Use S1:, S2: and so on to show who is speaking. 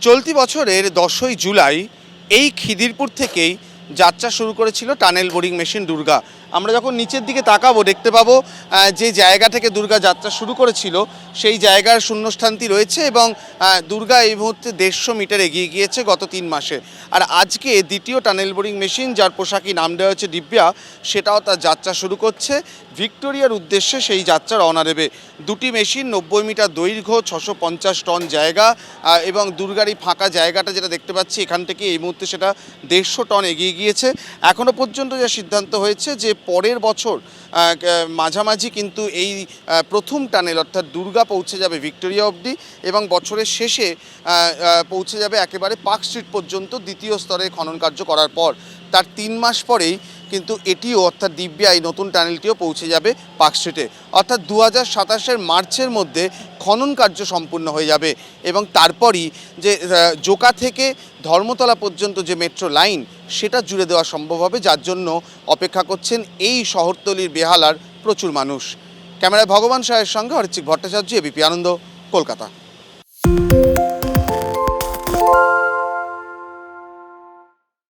S1: চলতি বছরের 10ই জুলাই এই খিদিরপুর থেকেই যাত্রা শুরু করেছিল টানেল বোরিং মেশিন দুর্গা। আমরা যখন নিচের দিকে তাকাবো দেখতে পাবো যে জায়গা থেকে দুর্গা যাত্রা শুরু করেছিল সেই জায়গার শূন্যস্থানটি রয়েছে এবং দুর্গা এই মুহূর্তে 150 মিটার এগিয়ে গিয়েছে গত 3 মাসে। আর আজকে দ্বিতীয় টানেল বোরিং মেশিন, যার পোশাকি নাম দেওয়া হচ্ছে দিব্যা, সেটাও তার যাত্রা শুরু করছে। ভিক্টোরিয়ার উদ্দেশ্যে সেই যাত্রা রওনা দেবে। দুটি মেশিন 90 মিটার দৈর্ঘ্য, 650 টন জায়গা এবং দুর্গার এই ফাঁকা জায়গাটা যেটা দেখতে পাচ্ছি এখান থেকে এই মুহূর্তে সেটা 150 টন এগিয়ে গিয়েছে। এখনও পর্যন্ত যা সিদ্ধান্ত হয়েছে যে পরের বছর মাঝামাঝি কিন্তু এই প্রথম টানেল অর্থাৎ দুর্গা পৌঁছে যাবে ভিক্টোরিয়া অবধি এবং বছরের শেষে পৌঁছে যাবে একেবারে পার্ক স্ট্রিট পর্যন্ত দ্বিতীয় স্তরে খনন কার্য করার পর। তার 3 মাস পরেই কিন্তু এটিও অর্থাৎ দিব্যা এই নতুন টানেলটিও পৌঁছে যাবে পার্ক স্ট্রিটে। অর্থাৎ 2027-এর মার্চের মধ্যে খনন কার্য সম্পূর্ণ হয়ে যাবে এবং তারপরই যে জোকা থেকে ধর্মতলা পর্যন্ত যে মেট্রো লাইন সেটা জুড়ে দেওয়া সম্ভব হবে, যার জন্য অপেক্ষা করছেন এই শহরতলির বেহালার প্রচুর মানুষ। ক্যামেরায় ভগবান সাহের সঙ্গে হরিচিক ভট্টাচার্য, এবিপি আনন্দ, কলকাতা।